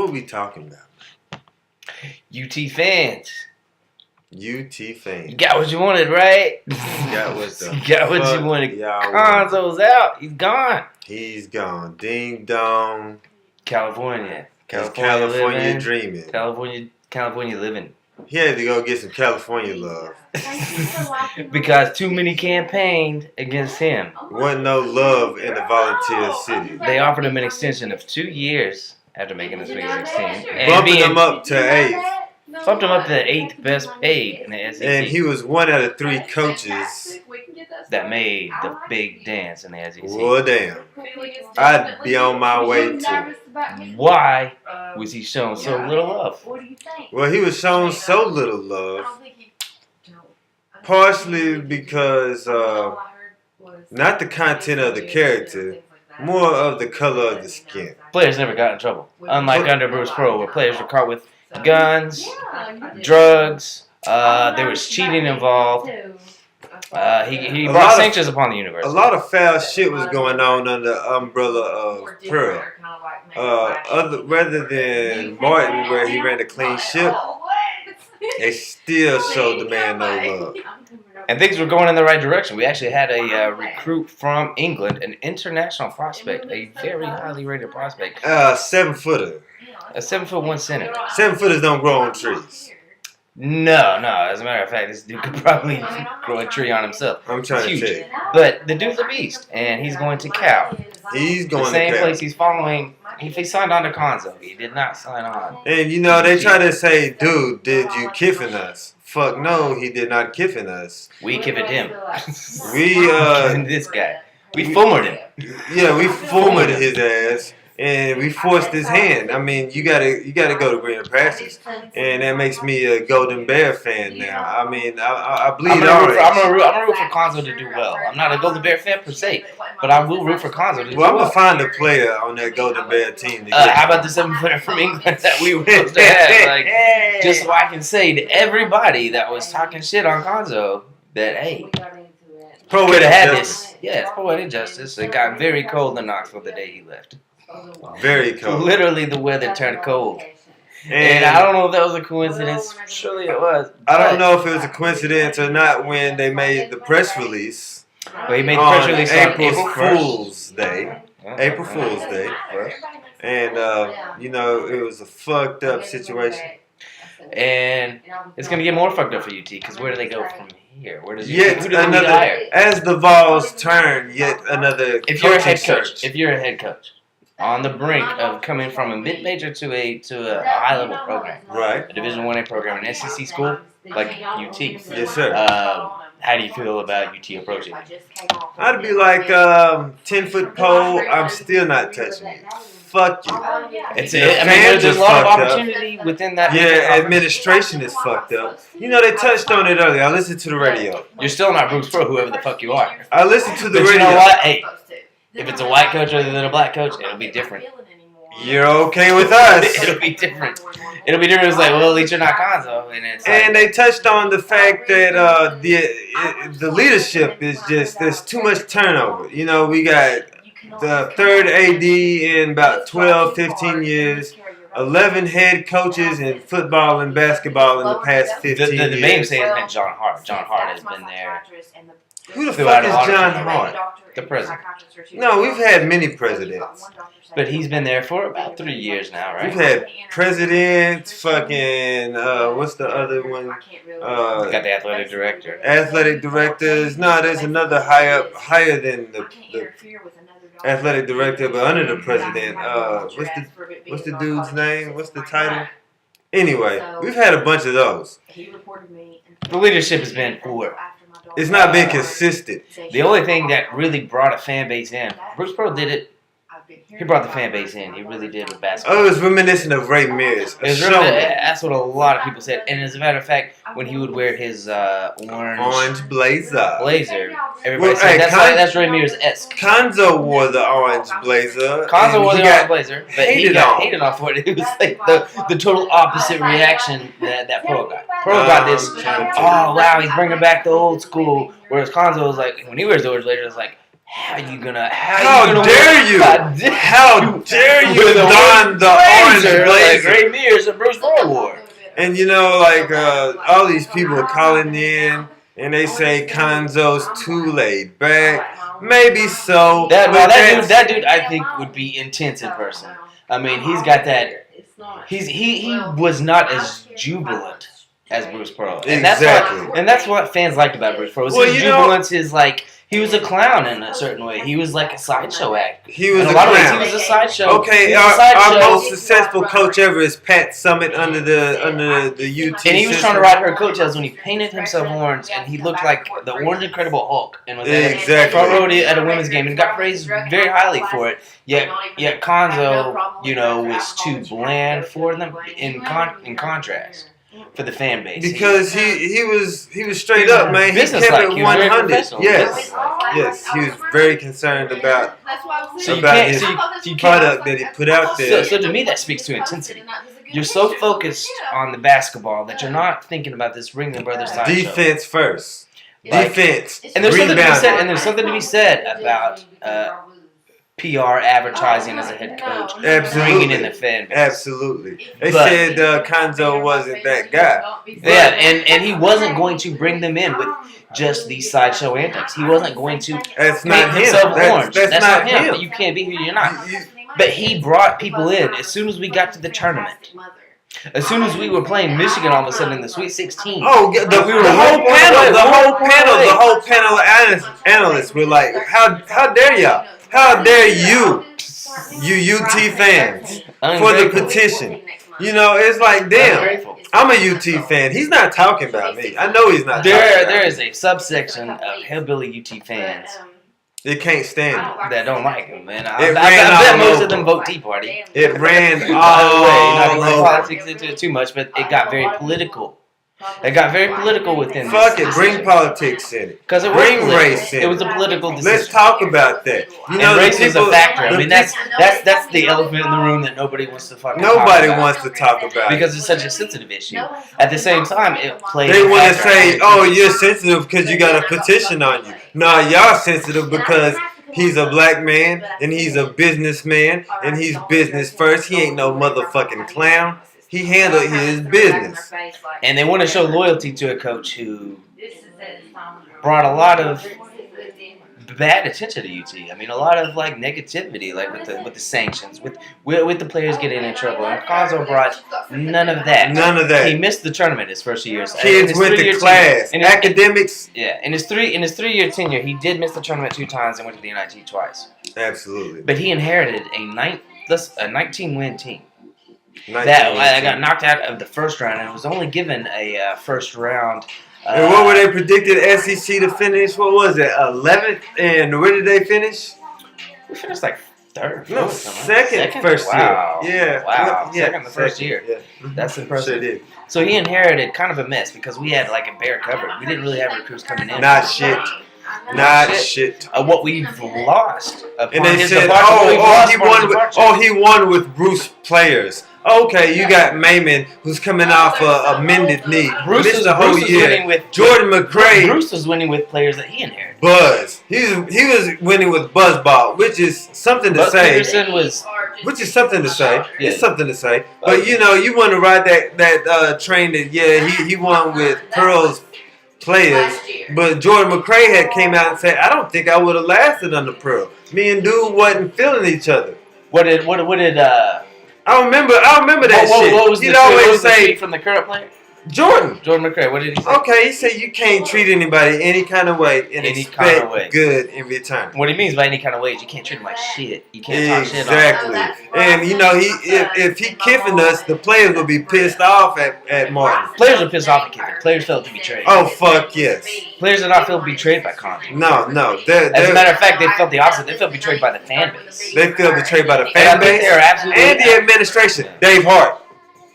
What are we talking about? UT fans. UT fans. You got what you wanted, right? You got what you wanted. Cuonzo's out. He's gone. He's gone. Ding dong. California California dreaming. California living. He had to go get some California love. Because too many campaigned against him. Wasn't no love in the volunteer city. They offered him an extension of 2 years after making the Sweet 16. Bumping him up to 8th. Bumped him up to the 8th best paid in the SEC. And he was one out of 3 coaches that made the big dance in the SEC. Well, damn. I'd be on my way to. Why was he shown so little love? Well, he was shown so little love. Partially because, not the content of the character, more of the color of the skin. Players never got in trouble. Unlike under Bruce Pearl, where players were caught with guns, drugs, there was cheating involved. He brought sanctions upon the university. A lot of foul shit was going on under the umbrella of Pearl. Rather than Martin, where he ran a clean ship, they still showed the man no love. And things were going in the right direction. We actually had a recruit from England, an international prospect, a very highly rated prospect. 7-footer. A 7'1" center. 7-footers don't grow on trees. No. As a matter of fact, this dude could probably grow a tree on himself. I'm trying to tell you. But the dude's a beast, and he's going to Cal. He's going the same to Cal. place he's following. He signed on to Cuonzo. He did not sign on. And you know they try to say, "Dude, did you kiffin us?" Fuck no, he did not kiffin us. We kiffed him. We this guy. We formed him. Yeah, we formed his ass. And we forced his hand. I mean, you gotta go to greener pastures, and that makes me a Golden Bear fan now. I mean, I bleed orange. I'm gonna root for Cuonzo to do well. I'm not a Golden Bear fan per se, but I will root for Cuonzo to do well. I'm gonna find a player on that Golden Bear team. How about the 7-footer from England that we were supposed to have? Like, just so I can say to everybody that was talking shit on Cuonzo that hey, could have had this. Yeah, it's poetic justice. It got very cold in Knoxville the day he left. Very cold. Literally, the weather turned cold. And I don't know if that was a coincidence. Surely it was. I don't know if it was a coincidence or not when they made the press release. Well, he made the press release on April Fool's Day. April Fool's Day. And, you know, it was a fucked up situation. And it's going to get more fucked up for UT because where do they go from here? Where does who do another hire? As the Vols turn, yet another. If you're a head coach, on the brink of coming from a mid-major to a high-level program, right? A Division 1A program, an SEC school like UT. Yes, sir. How do you feel about UT approaching? I'd be like 10-foot pole. I'm still not touching it. Fuck you. There's a lot of opportunity within that. Yeah, administration is fucked up. You know, they touched on it earlier. I listened to the radio. You're still not Bruce Pearl, whoever the fuck you are. I listened to the radio. You know what? Hey, if it's a white coach other than a black coach, it'll be different. You're okay with us. It'll be different. It's like, well, at least you're not Cuonzo. And they touched on the fact that the leadership is just, there's too much turnover. You know, we got the third AD in about 12, 15 years. 11 head coaches in football and basketball in the past 15 years. The main say has been John Hart. John Hart has been there. Who the fuck is John Hart? The president. No, we've had many presidents. But he's been there for about 3 years now, right? We've had presidents, fucking, what's the other one? Got the athletic director. Athletic directors. No, there's another higher than the athletic director, but under the president. What's the dude's name? What's the title? Anyway, we've had a bunch of those. The leadership has been poor. It's not been consistent. The only thing that really brought a fan base in, Bruce Pearl did it. He brought the fan base in. He really did with basketball. Oh, it was reminiscent of Ray Mears. That's what a lot of people said. And as a matter of fact, when he would wear his orange blazer, everybody said that's Ray Mears-esque. Cuonzo wore the orange blazer. Cuonzo wore the orange blazer, but he got hated on for it. It was like the total opposite reaction that Pearl got. Pearl got this, oh wow, he's bringing back the old school. Whereas Cuonzo was like, when he wears the orange blazer, it's like, How dare you? How dare you don the orange blazer? Like Ramirez and Bruce Pearl wore. And you know, like all these people are calling in, and they say Cuonzo's too laid back. Maybe so. That dude, I think would be intense in person. I mean, he's got that. He was not as jubilant as Bruce Pearl, and that's what fans liked about Bruce Pearl. His jubilance is like. He was a clown in a certain way. He was like a sideshow actor. He was a clown. He was a sideshow. Okay, our most successful coach ever is Pat Summitt under the UT. And he was trying to ride her coattails when he painted himself orange, and he looked like the Orange Incredible Hulk, and was front row at a women's game, and got praised very highly for it. Yet Cuonzo, was too bland for them in contrast. For the fan base, because he was straight up, man. He kept it 100. Yes, he was very concerned about his product that he put out there. So to me, that speaks to intensity. You're so focused on the basketball that you're not thinking about this Ringling Brothers side defense show. First, defense. And there's something to be said about. PR advertising as a head coach, bringing in the fan base. Absolutely. They said Cuonzo wasn't that guy. Yeah, and he wasn't going to bring them in with just these sideshow antics. He wasn't going to That's not him. That's not him. You can't be who you're not. But he brought people in as soon as we got to the tournament. As soon as we were playing Michigan, all of a sudden in the Sweet 16. Oh, the whole panel of analysts were like, "How dare y'all? How dare you UT fans for the petition?" It's like, damn, I'm a UT fan. He's not talking about me. I know he's not. There is a subsection of hillbilly UT fans. They can't stand it. That don't like him, man. I bet most of them vote Tea Party. It ran all over. Not politics into it too much, but it got very political. It got very political within. Fuck it, bring politics in it. Because bring race in it. It was a political decision. Let's talk about that. Race is a factor. I mean, that's the elephant in the room that nobody wants to fucking. Nobody wants to talk about because it's such a sensitive issue. At the same time, it plays. They want to say, "Oh, you're sensitive because you got a petition on you." Nah, y'all sensitive because he's a black man and he's a businessman and he's business first. He ain't no motherfucking clown. He handled his business. And they want to show loyalty to a coach who brought a lot of bad attention to UT. I mean, a lot of negativity, with the sanctions, with the players getting in trouble. And Cuonzo brought none of that. None of that. He missed the tournament his first year. Kids went to class. Academics. In his 3-year tenure, he did miss the tournament 2 times and went to the NIT twice. Absolutely. But he inherited a 19-win team. That got knocked out of the first round and was only given a first round. And what were they predicted SEC to finish? What was it, 11th? And where did they finish? We finished third. No, second first year. Yeah. Wow. Second the first year. Yeah. That's impressive. Sure did. So he inherited kind of a mess because we had a bare cupboard. We didn't really have recruits coming in. Not shit. What we've lost. And they said, he won with Bruce players. Okay, you got Mayman, who's coming off a mended knee. Bruce was winning with Jordan McRae. Bruce was winning with players that he inherited. Buzz. He was winning with Buzzball, which is something to say. Which is something to say. Yeah. It's something to say. But you want to ride that train that he won with Pearl's players. But Jordan McRae had came out and said, "I don't think I would have lasted under Pearl. Me and dude wasn't feeling each other." What did I remember that shit. What was He'd always say from the current player? Jordan McRae. What did he say? Okay, he said you can't treat anybody any kind of way and expect good in return. What he means by any kind of way is you can't treat him like shit. You can't talk shit on him. Exactly. And if he kiffing us, the players will be pissed off at Martin. Players are pissed off at Kiffin. Players felt betrayed. Oh fuck yes. Players did not feel betrayed by Cuonzo. No. As a matter of fact, they felt the opposite. They felt betrayed by the fan base. They feel betrayed by the fan base and the administration. Dave Hart,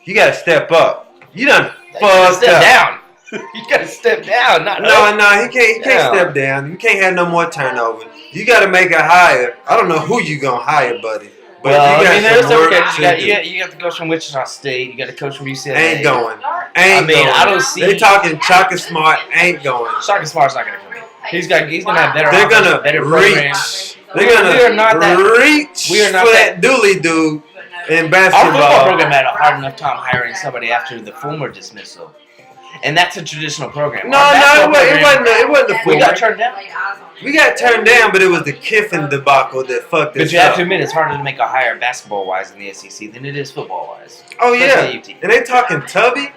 you gotta step up. You done fucked up. Down. You gotta step down. No, he can't step down. You can't have no more turnover. You gotta make a hire. I don't know who you gonna hire, buddy. But there's some coaches. You got the coach from Wichita State. You got the coach from UCLA. Ain't going. I don't see. They talking Shaka Smart. Ain't going. Shaka Smart's not gonna come in. He's gonna have better. They're gonna better reach. programs. They're gonna reach We are not for that dooley dude in Our basketball. football program had a hard enough time hiring somebody after the former dismissal, and that's a traditional program. No, Our it basketball wasn't the We former. got turned down. We got turned down, but it was the Kiffin debacle that fucked us But you have up. to admit, it's harder to make a hire basketball-wise in the SEC than it is football-wise. Oh yeah, Especially UT. and they talking Tubby.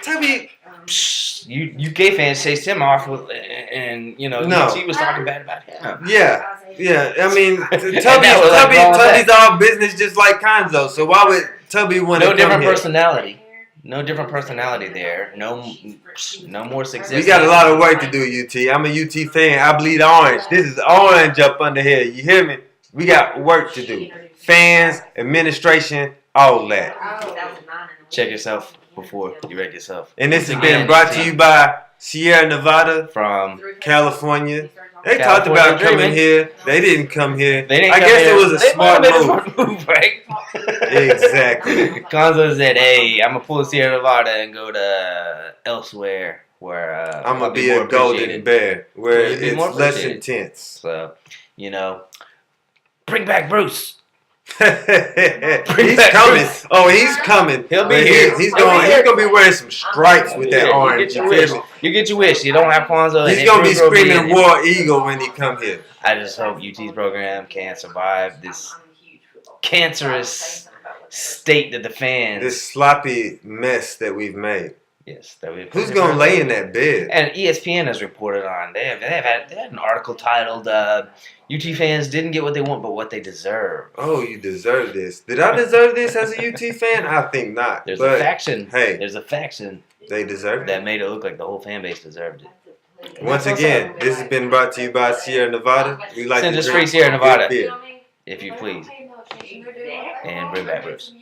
Tubby. Psh, UK fans chased him off, and UT was talking bad about him. Yeah. I mean, Tubby's that. all business just like Cuonzo. So why would Tubby want to No come different here? personality. No different personality there. No more success. We got a lot of work to do, UT. I'm a UT fan. I bleed orange. This is orange up under here. You hear me? We got work to do. Fans, administration, all that. Check yourself before you wreck yourself. And this has been brought to you by Sierra Nevada from California. They talked about coming here. They didn't come here. I guess it was a smart move. Right? Exactly. Cuonzo said, "Hey, I'm gonna pull Sierra Nevada and go to elsewhere where I'm gonna be more a golden appreciated." bear where It'd be it's more less appreciated. intense. So, bring back Bruce. He's coming. Bruce. Oh, he's coming. He'll be But here. He's gonna be wearing some stripes with that orange. You get your wish. You don't have Cuonzo. He's gonna be screaming War Eagle when he come here. I just hope UT's program can survive this cancerous state that the fans. This sloppy mess that we've made. Yes, that we've. Who's gonna lay in that bed? And ESPN has reported on. They had an article titled "UT fans didn't get what they want, but what they deserve." Oh, you deserve this. Did I deserve this as a UT fan? I think not. There's but a faction. Hey, there's a faction they deserve that it. made it look like the whole fan base deserved it. Once again, this has been brought to you by Sierra Nevada. We like Send to us drink free Sierra good Nevada, beer. if you please, and bring back Bruce.